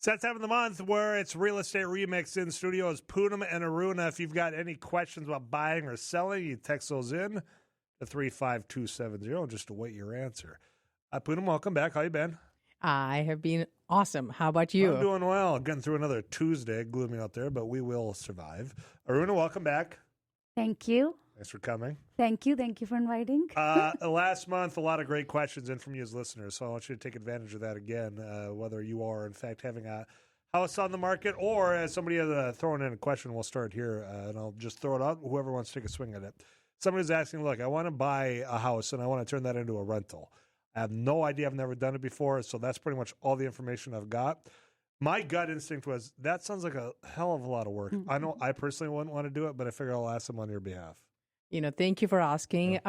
It's that time of the month where it's Real Estate Remix. In studio is Poonam and Aruna. If you've got any questions about buying or selling, you text those in to 35270 and just await your answer. Poonam, welcome back. How you been? I have been awesome. How about you? I'm doing well. Getting through another Tuesday, gloomy out there, but we will survive. Aruna, welcome back. Thank you. Thanks for coming. Thank you. Thank you for inviting. Last month, a lot of great questions in from you as listeners, so I want you to take advantage of that again, whether you are, in fact, having a house on the market or as somebody has thrown in a question, we'll start here, and I'll just throw it out. Whoever wants to take a swing at it. Somebody's asking, look, I want to buy a house, and I want to turn that into a rental. I have no idea. I've never done it before, so that's pretty much all the information I've got. My gut instinct was, that sounds like a hell of a lot of work. I know I personally wouldn't want to do it, but I figure I'll ask them on your behalf. Thank you for asking.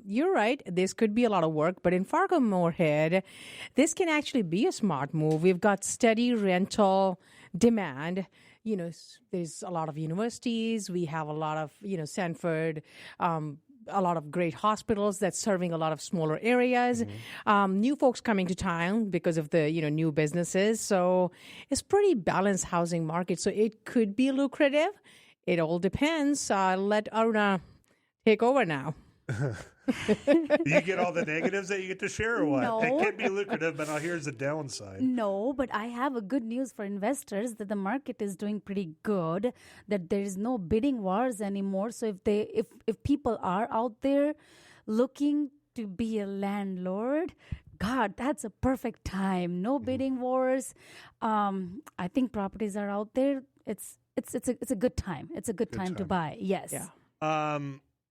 You're right. This could be a lot of work, but in Fargo-Moorhead, this can actually be a smart move. We've got steady rental demand. There's a lot of universities. We have a lot of, Sanford, a lot of great hospitals that's serving a lot of smaller areas. New folks coming to town because of the, new businesses. So it's pretty balanced housing market. So it could be lucrative. It all depends. Let Aruna take over now. You get all the negatives that you get to share or what? No. It can be lucrative, but now here's the downside. No, but I have a good news for investors that the market is doing pretty good, that there is no bidding wars anymore. So if people are out there looking to be a landlord, God, that's a perfect time. No bidding wars. I think properties are out there. It's a good time. It's a good time to buy. Yes. Yeah.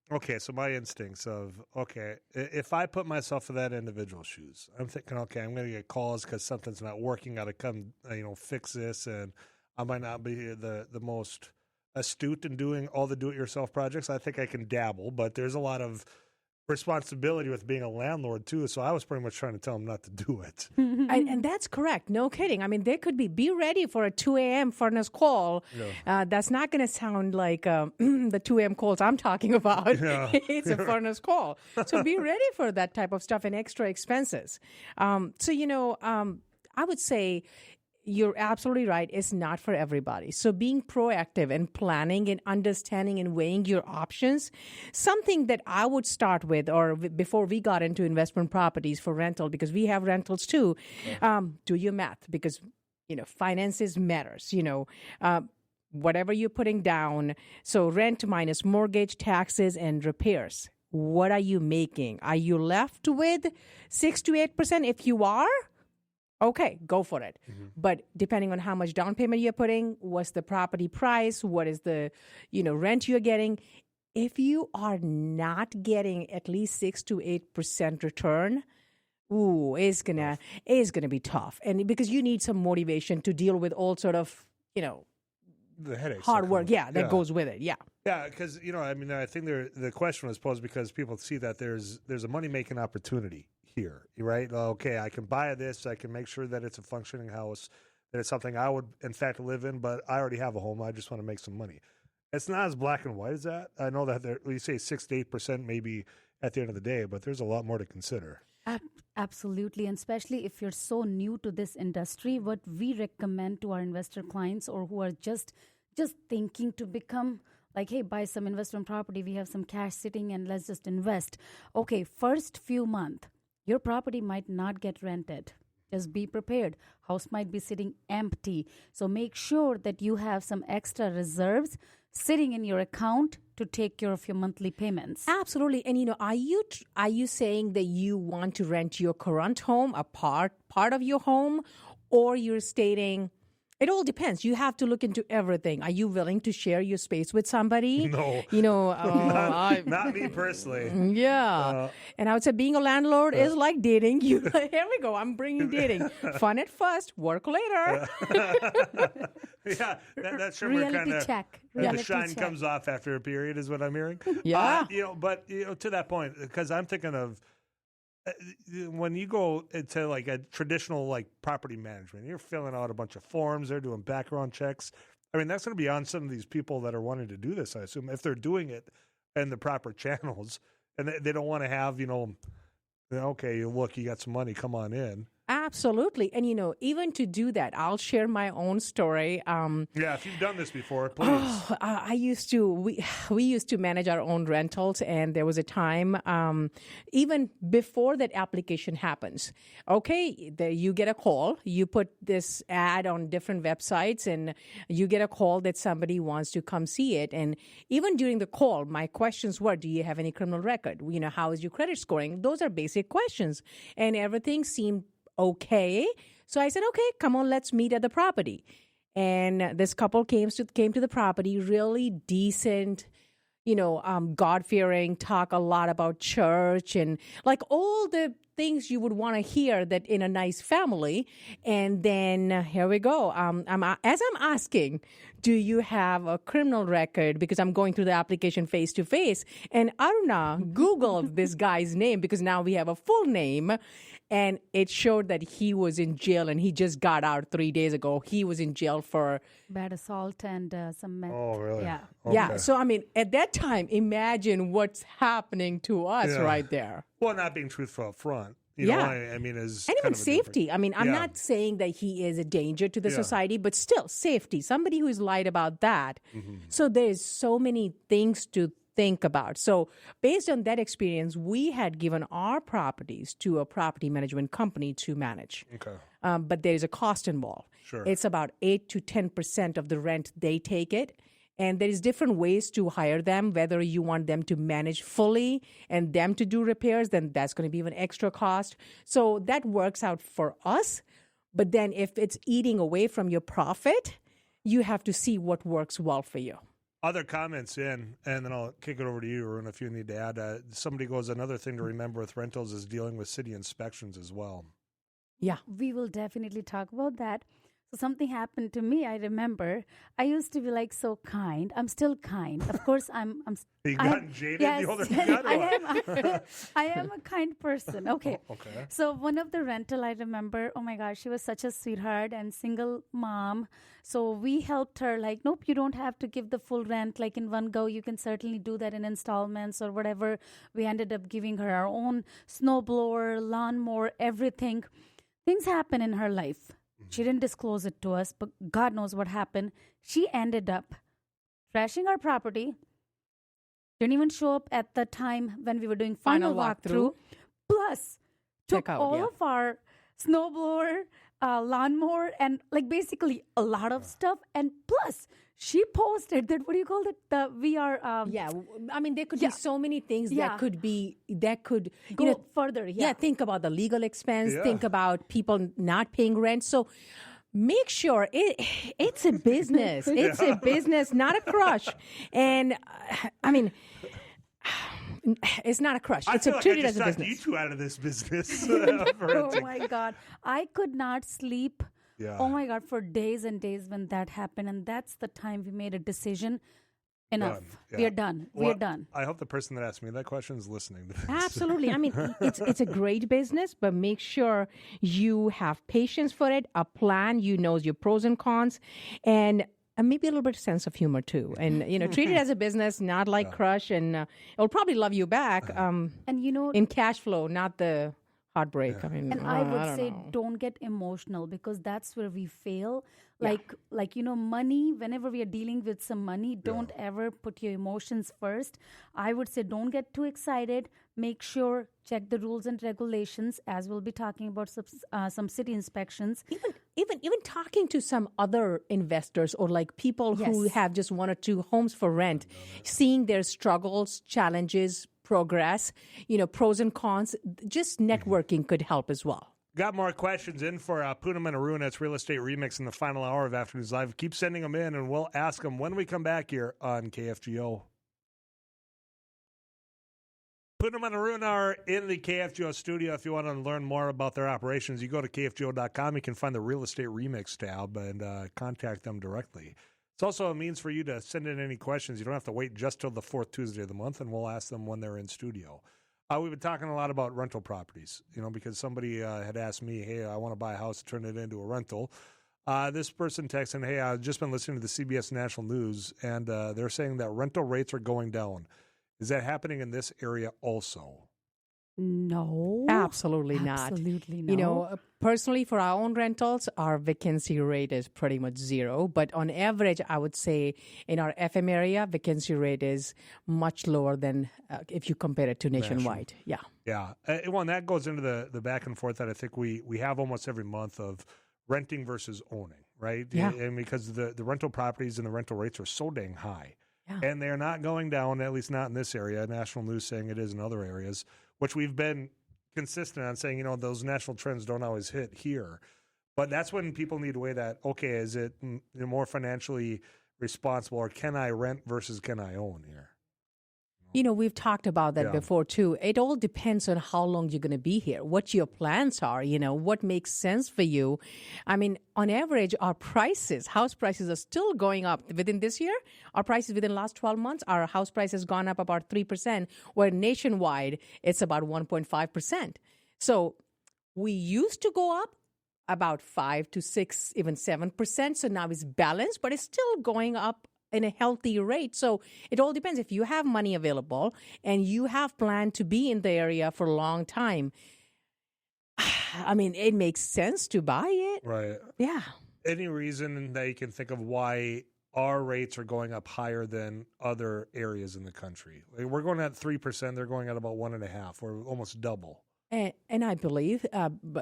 Okay, so my instincts of, if I put myself in that individual's shoes, I'm thinking, I'm going to get calls because something's not working. Got to come, fix this, and I might not be the most astute in doing all the do-it-yourself projects. I think I can dabble, but there's a lot of responsibility with being a landlord too. So I was pretty much trying to tell them not to do it. And that's correct. No kidding. I mean, they could be ready for a 2 a.m. furnace call. Yeah. That's not going to sound like the 2 a.m. calls I'm talking about. Yeah. It's a furnace call. So be ready for that type of stuff and extra expenses. I would say you're absolutely right. It's not for everybody. So being proactive and planning and understanding and weighing your options, something that I would start with, or before we got into investment properties for rental, because we have rentals too, do your math, because, finances matters, whatever you're putting down. So rent minus mortgage, taxes, and repairs. What are you making? Are you left with 6 to 8%? If you are, okay, go for it. But depending on how much down payment you're putting, what's the property price, what is the, rent you're getting. If you are not getting at least 6 to 8% return, it's gonna be tough. And because you need some motivation to deal with all sort of, the headaches, hard work, that goes with it, Yeah, because, I think the question was posed because people see that there's a money-making opportunity here, right? Okay, I can buy this, I can make sure that it's a functioning house, that it's something I would, in fact, live in, but I already have a home, I just want to make some money. It's not as black and white as that. I know that you say 6 to 8% maybe at the end of the day, but there's a lot more to consider. Absolutely, and especially if you're so new to this industry, what we recommend to our investor clients or who are just thinking to become like, hey, buy some investment property, we have some cash sitting and let's just invest. Okay, first few months, your property might not get rented. Just be prepared. House might be sitting empty. So make sure that you have some extra reserves sitting in your account to take care of your monthly payments. Absolutely. And, are you saying that you want to rent your current home, a part of your home, or you're stating... It all depends. You have to look into everything. Are you willing to share your space with somebody? No. Not me personally. Yeah. And I would say being a landlord is like dating. Here we go. I'm bringing dating. Fun at first, work later. That's sure reality check. The shine comes off after a period is what I'm hearing. Yeah. But to that point, because I'm thinking of, when you go into like a traditional like property management, you're filling out a bunch of forms, they're doing background checks. I mean, that's going to be on some of these people that are wanting to do this, I assume, if they're doing it in the proper channels and they don't want to have, okay, look, you got some money, come on in. Absolutely. And, even to do that, I'll share my own story. If you've done this before, please. We used to manage our own rentals, and there was a time, even before that application happens, okay, you get a call, you put this ad on different websites, and you get a call that somebody wants to come see it. And even during the call, my questions were, do you have any criminal record? How is your credit scoring? Those are basic questions. And everything seemed okay. So I said, okay, come on, let's meet at the property. And this couple came to the property, really decent, God-fearing, talk a lot about church and like all the things you would want to hear that in a nice family. And then here we go. As I'm asking, do you have a criminal record? Because I'm going through the application face to face. And Aruna Googled this guy's name because now we have a full name. And it showed that he was in jail and he just got out 3 days ago. He was in jail for bad assault and some meth. Oh, really? Yeah. Okay. Yeah. So, at that time, imagine what's happening to us right there. Well, not being truthful up front. Is And even safety. I'm not saying that he is a danger to the society, but still safety. Somebody who's lied about that. Mm-hmm. So there's so many things to think about. So based on that experience, we had given our properties to a property management company to manage. Okay. But there is a cost involved. Sure. It's about 8 to 10% of the rent they take it. And there is different ways to hire them, whether you want them to manage fully and them to do repairs, then that's going to be an extra cost. So that works out for us. But then if it's eating away from your profit, you have to see what works well for you. Other comments in, and then I'll kick it over to you, Aruna, if you need to add. Somebody goes, another thing to remember with rentals is dealing with city inspections as well. Yeah. We will definitely talk about that. So something happened to me. I remember I used to be like so kind. I'm still kind. Of course, I'm. You gotten jaded yes, the older you got? I am a kind person. Okay. Okay. So one of the rental, I remember, oh my gosh, she was such a sweetheart and single mom. So we helped her like, nope, you don't have to give the full rent like in one go. You can certainly do that in installments or whatever. We ended up giving her our own snowblower, lawnmower, everything. Things happen in her life. She didn't disclose it to us, but God knows what happened. She ended up trashing our property. Didn't even show up at the time when we were doing final walkthrough. Plus, took all of our snowblower, lawnmower, and like basically a lot of stuff. And plus, she posted that, what do you call it? The VR. There could be so many things that could go further. Yeah. Think about the legal expense. Yeah. Think about people not paying rent. So make sure it's a business. It's a business, not a crush. And it's not a crush. It's treated as a business. You two out of this business. Oh my God. I could not sleep. Yeah. Oh my God, for days and days when that happened. And that's the time we made a decision. Enough. Yeah. We are done. We are done. I hope the person that asked me that question is listening to this. Absolutely. It's a great business, but make sure you have patience for it, a plan, knows your pros and cons, and maybe a little bit of sense of humor too. And, treat it as a business, not like crush, and it'll probably love you back. And in cash flow, not the heartbreak. Yeah. I would say don't get emotional because that's where we fail. Like money, whenever we are dealing with some money, don't ever put your emotions first. I would say don't get too excited. Make sure, check the rules and regulations, as we'll be talking about some city inspections. Even talking to some other investors or like people who have just 1 or 2 homes for rent, seeing their struggles, challenges, progress, pros and cons, just networking could help as well. Got more questions in for Poonam and Aruna. It's Real Estate Remix in the final hour of Afternoons Live. Keep sending them in, and we'll ask them when we come back here on KFGO. Poonam and Aruna are in the KFGO studio. If you want to learn more about their operations, you go to KFGO.com. You can find the Real Estate Remix tab and contact them directly. It's also a means for you to send in any questions. You don't have to wait just till the 4th Tuesday of the month, and we'll ask them when they're in studio. We've been talking a lot about rental properties, because somebody had asked me, hey, I want to buy a house, turn it into a rental. This person texted, hey, I've just been listening to the CBS National News, and they're saying that rental rates are going down. Is that happening in this area also? No. Absolutely not. Absolutely no. You know, personally, for our own rentals, our vacancy rate is pretty much zero. But on average, I would say in our FM area, vacancy rate is much lower than if you compare it to nationwide. Yeah. Yeah. Well, and that goes into the back and forth that I think we have almost every month of renting versus owning, right? Yeah. And because the rental properties and the rental rates are so dang high. Yeah. And they're not going down, at least not in this area. National news saying it is in other areas, which we've been consistent on saying, those national trends don't always hit here. But that's when people need to weigh that, okay, is it more financially responsible, or can I rent versus can I own here? You know, we've talked about that before, too. It all depends on how long you're going to be here, what your plans are, what makes sense for you. I mean, on average, our prices, house prices are still going up. Within this year, our prices within the last 12 months, our house price has gone up about 3%, where nationwide, it's about 1.5%. So we used to go up about 5 to 6, even 7%. So now it's balanced, but it's still going up in a healthy rate. So it all depends. If you have money available and you have planned to be in the area for a long time, I mean, it makes sense to buy it. Right. Yeah. Any reason that you can think of why our rates are going up higher than other areas in the country? Like, we're going at 3%. They're going at about 1.5%, or almost double. And I believe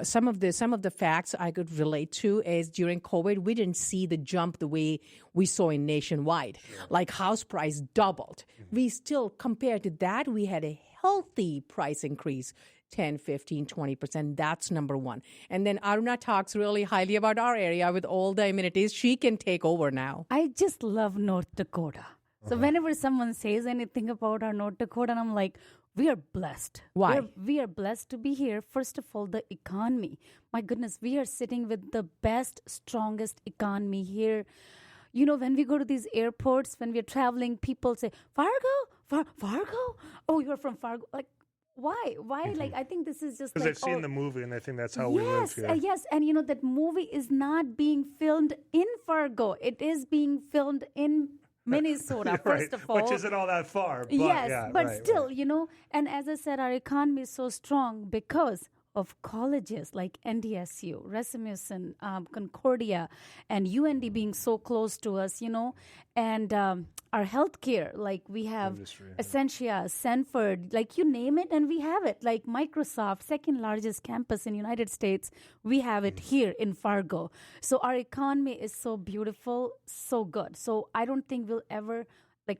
some of the facts I could relate to is during COVID, we didn't see the jump the way we saw in nationwide. Sure. Like house price doubled. Mm-hmm. We still, compared to that, we had a healthy price increase, 10, 15, 20%. That's number one. And then Aruna talks really highly about our area with all the amenities. She can take over now. I just love North Dakota. So whenever someone says anything about our North Dakota, and I'm like, we are blessed. Why? We are blessed to be here. First of all, the economy. My goodness, we are sitting with the best, strongest economy here. When we go to these airports, when we're traveling, people say, Fargo? Fargo? Oh, you're from Fargo? Like, why? Mm-hmm. Like, I think this is just because they've seen the movie, and I think that's how we live here. Yes, and that movie is not being filmed in Fargo. It is being filmed in Minnesota, first of all. Which isn't all that far. But yes, but still, and as I said, our economy is so strong because of colleges like NDSU, Rasmussen, Concordia, and UND being so close to us, and our healthcare, like we have Essentia, Sanford, like you name it, and we have it. Like Microsoft, second largest campus in the United States, we have it here in Fargo. So our economy is so beautiful, so good. So I don't think we'll ever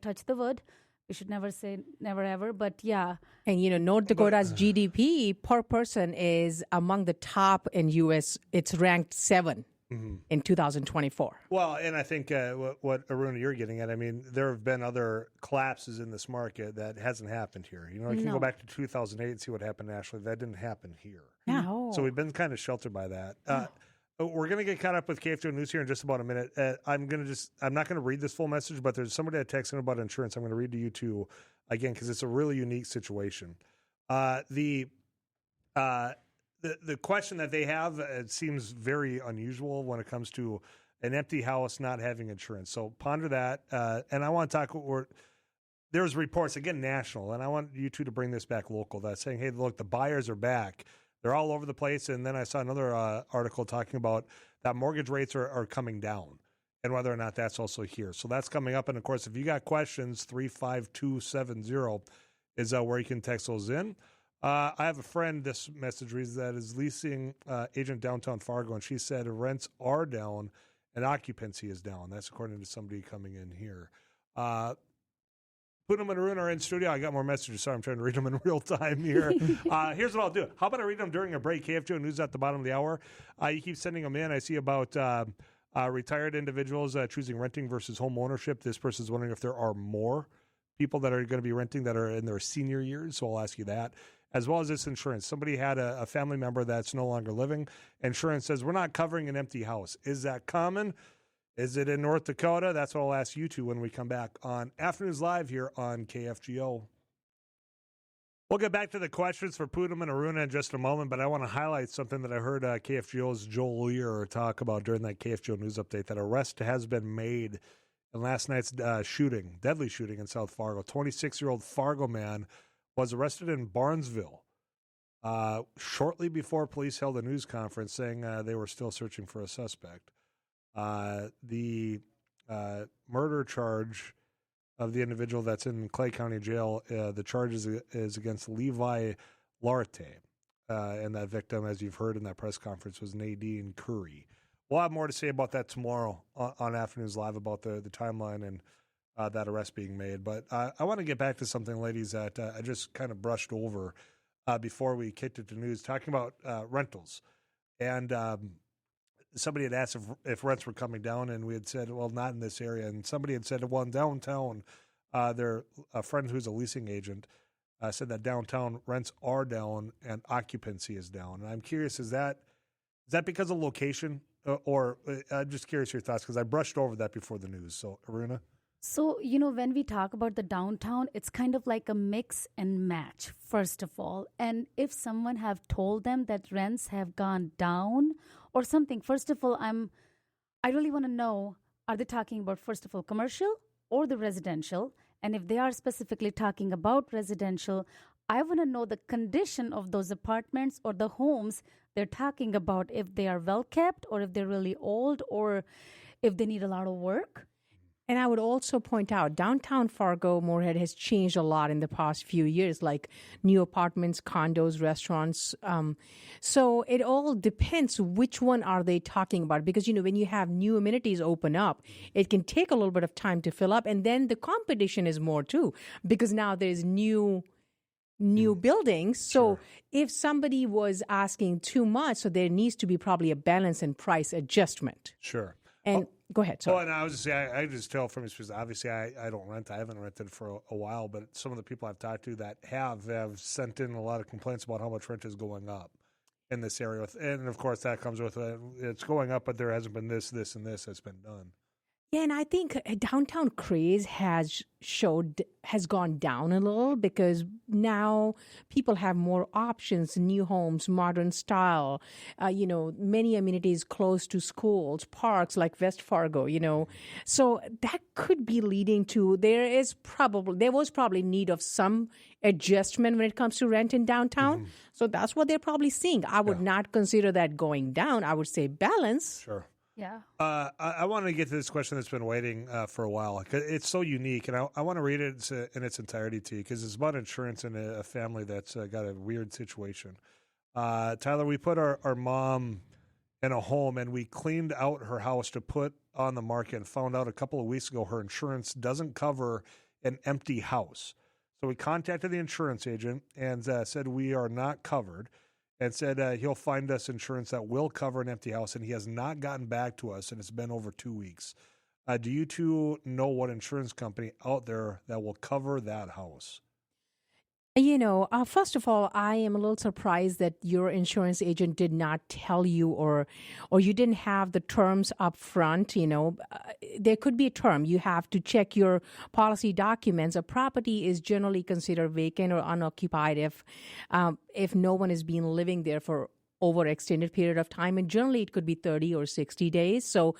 touch the wood. We should never say never ever, but yeah. And North Dakota's GDP per person is among the top in U.S. It's ranked 7 in 2024. Well, and I think what Aruna, you're getting at, I mean, there have been other collapses in this market that hasn't happened here. You can go back to 2008 and see what happened nationally. That didn't happen here. Yeah. No. So we've been kind of sheltered by that. We're going to get caught up with KFGO News here in just about a minute. I'm not going to read this full message, but there's somebody that texted in about insurance. I'm going to read to you too, again, because it's a really unique situation. The question that they have, it seems very unusual when it comes to an empty house not having insurance. So ponder that. And I want to talk, there's reports, again, national, and I want you two to bring this back local, that's saying, hey, look, the buyers are back. They're all over the place. And then I saw another article talking about that mortgage rates are coming down and whether or not that's also here. So that's coming up. And, of course, if you got questions, 35270 is where you can text those in. I have a friend, this message reads, that is leasing agent downtown Fargo, and she said rents are down and occupancy is down. That's according to somebody coming in here. Poonam and Aruna are in studio. I got more messages. Sorry, I'm trying to read them in real time here. Here's what I'll do. How about I read them during a break? KFGO News at the bottom of the hour. You keep sending them in. I see about retired individuals choosing renting versus home ownership. This person's wondering if there are more people that are going to be renting that are in their senior years. So I'll ask you that. As well as this insurance. Somebody had a family member that's no longer living. Insurance says, we're not covering an empty house. Is that common? Is it in North Dakota? That's what I'll ask you two when we come back on Afternoons Live here on KFGO. We'll get back to the questions for Poonam and Aruna in just a moment, but I want to highlight something that I heard KFGO's Joel Lear talk about during that KFGO News Update, that arrest has been made in last night's deadly shooting in South Fargo. 26-year-old Fargo man was arrested in Barnesville shortly before police held a news conference saying they were still searching for a suspect. The murder charge of the individual that's in Clay County Jail, the charge is against Levi Larte. And that victim, as you've heard in that press conference, was Nadine Curry. We'll have more to say about that tomorrow on Afternoons Live about the timeline and that arrest being made. But I want to get back to something, ladies, that I just kind of brushed over before we kicked it to news, talking about rentals. And somebody had asked if rents were coming down, and we had said, well, not in this area. And somebody had said, well, in downtown, a friend who's a leasing agent said that downtown rents are down and occupancy is down. And I'm curious, is that because of location? Or I'm just curious your thoughts, because I brushed over that before the news. So, Aruna? So, when we talk about the downtown, it's kind of like a mix and match, first of all. And if someone have told them that rents have gone down or something, first of all, I really want to know, are they talking about, first of all, commercial or the residential? And if they are specifically talking about residential, I want to know the condition of those apartments or the homes they're talking about, if they are well kept or if they're really old or if they need a lot of work. And I would also point out, downtown Fargo, Moorhead has changed a lot in the past few years, like new apartments, condos, restaurants. So it all depends which one are they talking about. Because, when you have new amenities open up, it can take a little bit of time to fill up. And then the competition is more too, because now there's new buildings. So if somebody was asking too much, so there needs to be probably a balance and price adjustment. Sure. And go ahead. Sorry. Well, and I was just saying, I just tell from experience, obviously I don't rent. I haven't rented for a while, but some of the people I've talked to that have sent in a lot of complaints about how much rent is going up in this area. And of course that comes with it's going up, but there hasn't been this, and this that's been done. Yeah, and I think downtown craze has gone down a little, because now people have more options, new homes, modern style, many amenities close to schools, parks like West Fargo, So that could be leading to, there was probably need of some adjustment when it comes to rent in downtown. Mm-hmm. So that's what they're probably seeing. I would not consider that going down. I would say balance. Sure. Yeah. I want to get to this question that's been waiting for a while. It's so unique, and I want to read it in its entirety to you, because it's about insurance and a family that's got a weird situation. Tyler, we put our mom in a home, and we cleaned out her house to put on the market, and found out a couple of weeks ago her insurance doesn't cover an empty house. So we contacted the insurance agent and said we are not covered, and said he'll find us insurance that will cover an empty house, and he has not gotten back to us, and it's been over 2 weeks. Do you two know what insurance company out there that will cover that house? First of all, I am a little surprised that your insurance agent did not tell you, or you didn't have the terms up front. There could be a term. You have to check your policy documents. A property is generally considered vacant or unoccupied if no one has been living there for over extended period of time, and generally it could be 30 or 60 days. So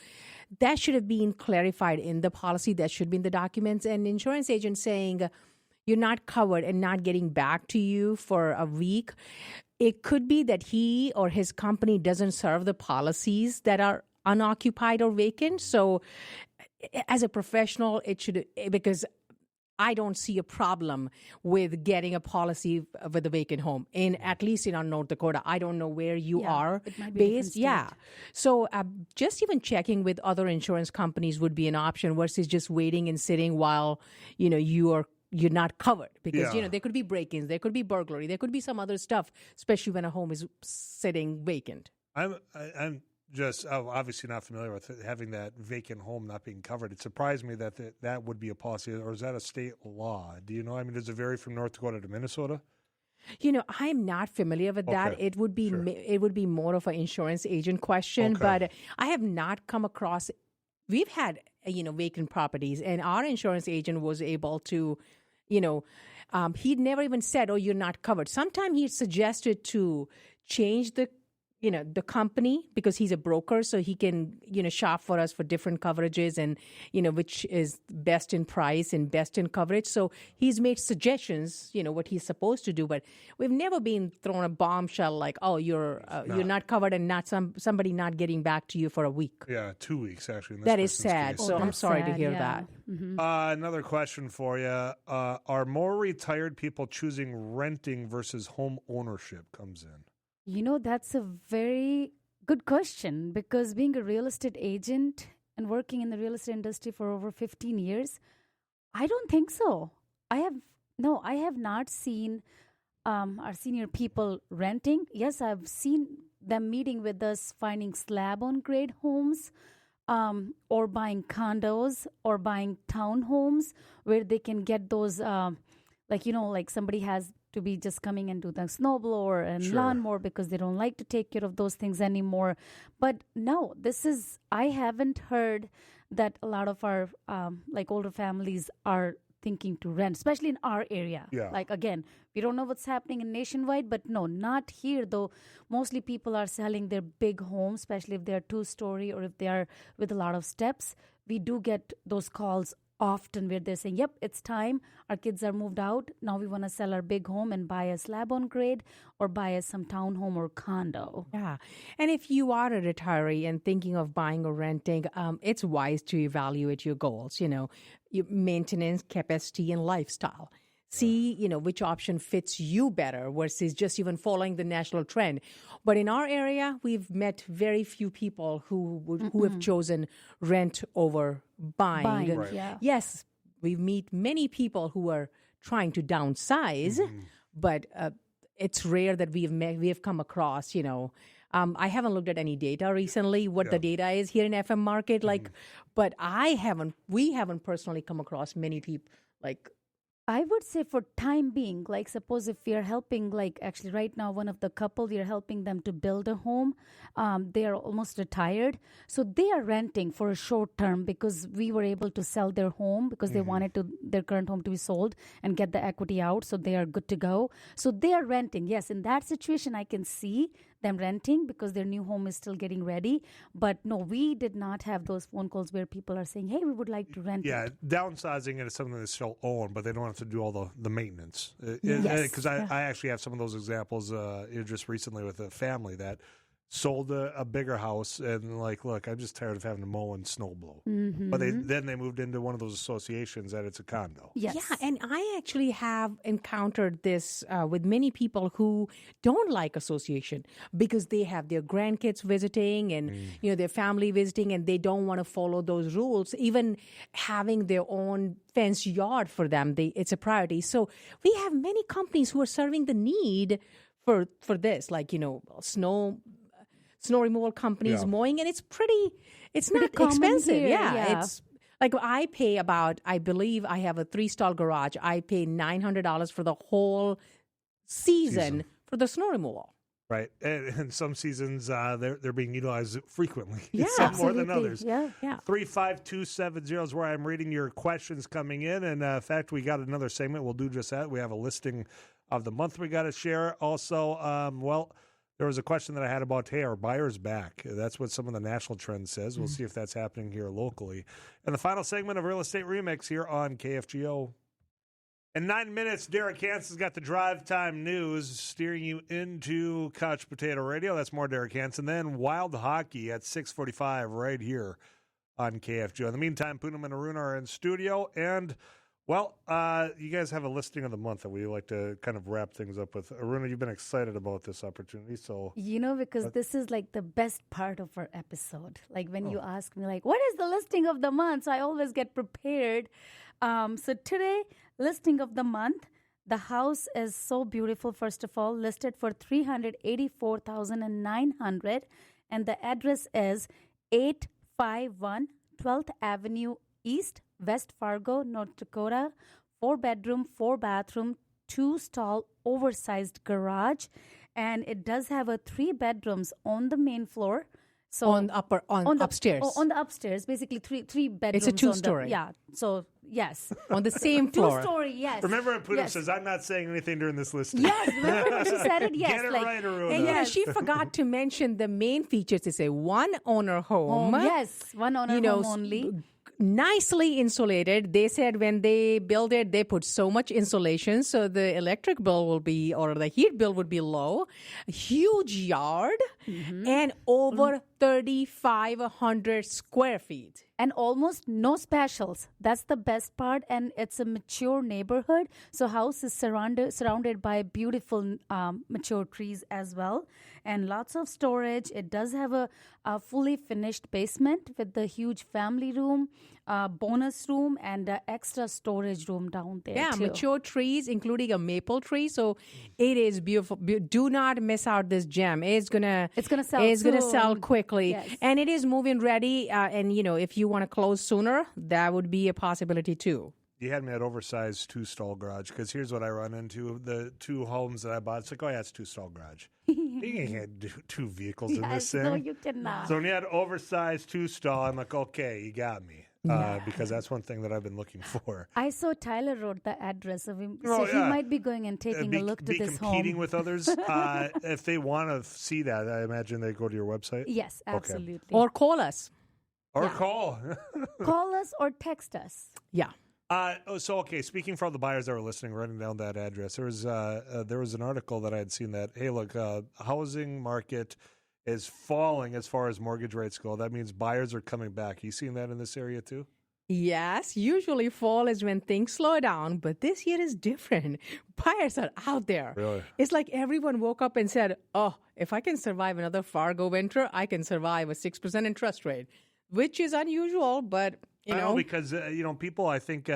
that should have been clarified in the policy. That should be in the documents. And insurance agent saying you're not covered and not getting back to you for a week, it could be that he or his company doesn't serve the policies that are unoccupied or vacant. So as a professional, it should, because I don't see a problem with getting a policy with a vacant home, at least in North Dakota. I don't know where you are based. Yeah. So just even checking with other insurance companies would be an option versus just waiting and sitting while, you're not covered, because there could be break-ins, there could be burglary, there could be some other stuff, especially when a home is sitting vacant. I'm just obviously not familiar with having that vacant home not being covered. It surprised me that would be a policy, or is that a state law? Do you know? I mean, does it vary from North Dakota to Minnesota? I'm not familiar with that. It would be more of an insurance agent question, but I have not come across. We've had vacant properties, and our insurance agent was able to, he'd never even said, "Oh, you're not covered." Sometimes he suggested to change the the company, because he's a broker, so he can, shop for us for different coverages and, which is best in price and best in coverage. So he's made suggestions, what he's supposed to do, but we've never been thrown a bombshell like, oh, you're not covered and not somebody not getting back to you for a week. Yeah, 2 weeks actually. That is sad. Case. So I'm sorry to hear that. Mm-hmm. Another question for you. Are more retired people choosing renting versus home ownership comes in? That's a very good question, because being a real estate agent and working in the real estate industry for over 15 years, I don't think so. I have not seen our senior people renting. Yes, I've seen them meeting with us, finding slab-on-grade homes, or buying condos or buying townhomes where they can get those, like somebody has to be just coming and do the snowblower and lawnmower because they don't like to take care of those things anymore. But no, I haven't heard that a lot of our older families are thinking to rent, especially in our area. Yeah. Like, again, we don't know what's happening in nationwide, but no, not here, though. Mostly people are selling their big homes, especially if they're 2-story or if they are with a lot of steps. We do get those calls often where they're saying, yep, it's time. Our kids are moved out. Now we want to sell our big home and buy a slab on grade or buy us some townhome or condo. Yeah. And if you are a retiree and thinking of buying or renting, it's wise to evaluate your goals, your maintenance, capacity, and lifestyle. See, which option fits you better versus just even following the national trend. But in our area, we've met very few people who have chosen rent over buying. Right. Yeah. Yes, we meet many people who are trying to downsize, but it's rare that we have come across, I haven't looked at any data recently, what the data is here in FM market, but we haven't personally come across many people I would say for time being, suppose if we are helping, actually right now, one of the couple, we are helping them to build a home. They are almost retired. So they are renting for a short term because we were able to sell their home because they wanted their current home to be sold and get the equity out. So they are good to go. So they are renting. Yes, in that situation, I can see them renting because their new home is still getting ready. But no, we did not have those phone calls where people are saying, hey, we would like to rent it. Downsizing it is something they still own, but they don't have to do all the maintenance. Yes. Because I actually have some of those examples just recently with a family that sold a bigger house and look, I'm just tired of having to mow and snow blow. But then they moved into one of those associations that it's a condo. Yes. Yeah, and I actually have encountered this with many people who don't like association because they have their grandkids visiting and their family visiting, and they don't want to follow those rules. Even having their own fenced yard for them, it's a priority. So we have many companies who are serving the need for this, snow removal companies, mowing, and it's not expensive. Here, yeah. It's I pay I believe I have a 3-stall garage. I pay $900 for the whole season for the snow removal. Right. And some seasons, they're being utilized frequently. Yeah, some more than others. Yeah. 35270 is where I'm reading your questions coming in. And in fact, we got another segment. We'll do just that. We have a listing of the month we got to share. Also, there was a question that I had about, hey, are buyers back? That's what some of the national trend says. We'll see if that's happening here locally. And the final segment of Real Estate Remix here on KFGO. In 9 minutes, Derek Hansen's got the drive time news steering you into Couch Potato Radio. That's more Derek Hansen. Then Wild Hockey at 6:45 right here on KFGO. In the meantime, Poonam and Aruna are in studio. And, you guys have a listing of the month that we like to kind of wrap things up with. Aruna, you've been excited about this opportunity. So because this is the best part of our episode. When you ask me, what is the listing of the month? So I always get prepared. So today, listing of the month, the house is so beautiful. First of all, listed for $384,900, and the address is 851 12th Avenue East, West Fargo, North Dakota. 4-bedroom, 4-bathroom, 2-stall, oversized garage, and it does have 3 bedrooms on the main floor. So upstairs. On the upstairs, basically three bedrooms. It's a 2-story. So Yes. On the same floor. Two-story, yes. Remember, Poonam Yes. says, I'm not saying anything during this listing. Yes, remember when she said it? Yes. Get it right, Aruna. And she forgot to mention the main features. It's a one-owner home. Yes, one owner home only. Nicely insulated. They said when they build it, they put so much insulation so the electric bill will be, or the heat bill would be low. Huge yard and over 3,500 square feet. And almost no specials. That's the best part. And it's a mature neighborhood. So house is surrounded by beautiful mature trees as well. And lots of storage. It does have a fully finished basement with the huge family room, bonus room, and extra storage room down there. Yeah, too. mature trees, including a maple tree. So it is beautiful. Do not miss out this gem. It's gonna sell It's gonna soon. sell quickly, Yes. and it is move-in ready. And if you want to close sooner, that would be a possibility too. You had me at oversized two-stall garage because here's what I run into. The two homes that I bought, it's like, oh, yeah, it's two-stall garage. You can't do two vehicles in this thing. No, you cannot. So when you had oversized two-stall, I'm like, okay, you got me. Because that's one thing that I've been looking for. I saw Tyler wrote the address of him. Oh, So he yeah. might be going and taking a look to be this competing home. with others. If they want to see that, I imagine they go to your website. Yes, absolutely. Or call us. Or call. Call us or text us. Yeah. Okay, speaking for all the buyers that were listening, writing down that address, there was an article that I had seen that, hey, look, housing market is falling as far as mortgage rates go. That means buyers are coming back. You seen that in this area too? Yes, usually fall is when things slow down, but this year is different. Buyers are out there. Really? It's like everyone woke up and said, oh, if I can survive another Fargo winter, I can survive a 6% interest rate, which is unusual, but, I know because, people, I think,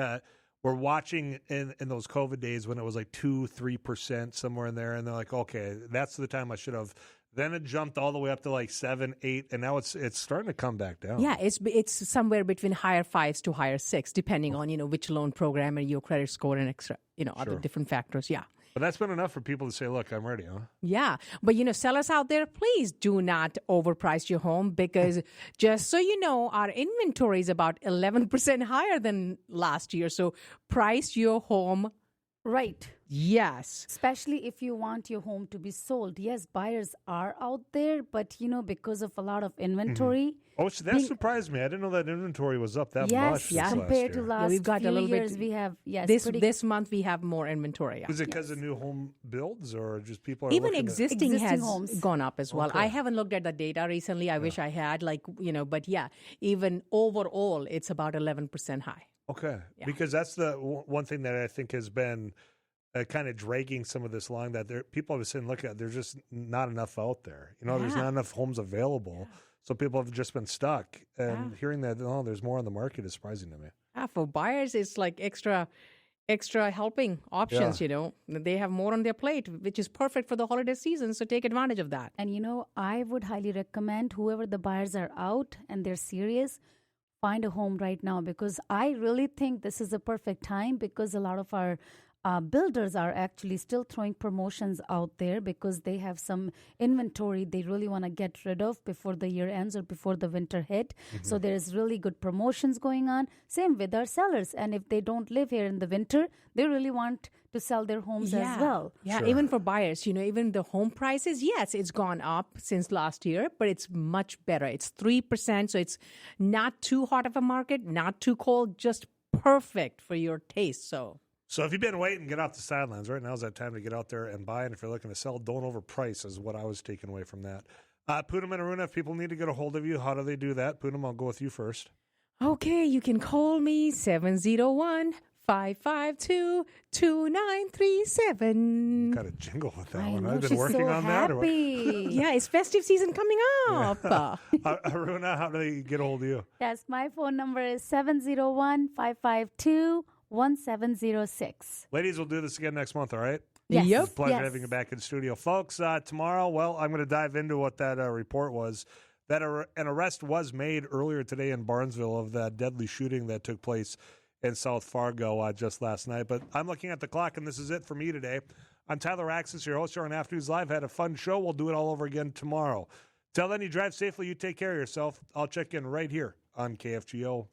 were watching in those COVID days when it was like 2-3% somewhere in there, and they're like, okay, that's the time I should have. Then it jumped all the way up to like 7, 8, and now it's starting to come back down. Yeah, it's somewhere between higher 5s to higher 6, depending on, which loan program and your credit score and extra, other different factors. Yeah. But that's been enough for people to say, look, I'm ready, huh? Yeah. But, sellers out there, please do not overprice your home because just so you know, our inventory is about 11% higher than last year. So price your home. Right. Yes. Especially if you want your home to be sold. Yes, buyers are out there, but, because of a lot of inventory. Oh, so that surprised me. I didn't know that inventory was up that much. Yes, compared to last we've got few a little years, bit, we have, this month we have more inventory. Yeah. Is it because of new home builds or just people are Even looking existing has homes gone up as well. Okay. I haven't looked at the data recently. I wish I had, but yeah, even overall, it's about 11% high. Okay. Yeah. Because that's the one thing that I think has been kind of dragging some of this along, that people have been saying, look, there's just not enough out there. There's not enough homes available. Yeah. So people have just been stuck. And hearing that, there's more on the market is surprising to me. Yeah, for buyers, it's like extra helping options, They have more on their plate, which is perfect for the holiday season. So take advantage of that. And, I would highly recommend whoever the buyers are out and they're serious, find a home right now, because I really think this is a perfect time because a lot of our builders are actually still throwing promotions out there because they have some inventory they really want to get rid of before the year ends or before the winter hit. Mm-hmm. So there's really good promotions going on. Same with our sellers. And if they don't live here in the winter, they really want to sell their homes as well. Yeah, sure. Even for buyers, even the home prices, yes, it's gone up since last year, but it's much better. It's 3%, so it's not too hot of a market, not too cold, just perfect for your taste. So if you've been waiting, get off the sidelines. Right now is that time to get out there and buy. And if you're looking to sell, don't overprice is what I was taking away from that. Poonam and Aruna, if people need to get a hold of you, how do they do that? Poonam, I'll go with you first. Okay, you can call me 701-552-2937. Got a jingle with that I one. know, I've been she's working so on happy. that. Yeah, it's festive season coming up. Aruna, how do they get a hold of you? Yes, my phone number is 701-552-1706. Ladies, we'll do this again next month, all right? Yes. Yep. It's a pleasure Yes. having you back in the studio. Folks, tomorrow, I'm going to dive into what that report was. That an arrest was made earlier today in Barnesville of that deadly shooting that took place in South Fargo just last night. But I'm looking at the clock, and this is it for me today. I'm Tyler Axness, your host here on Afternoons Live. Had a fun show. We'll do it all over again tomorrow. Till then, you drive safely. You take care of yourself. I'll check in right here on KFGO.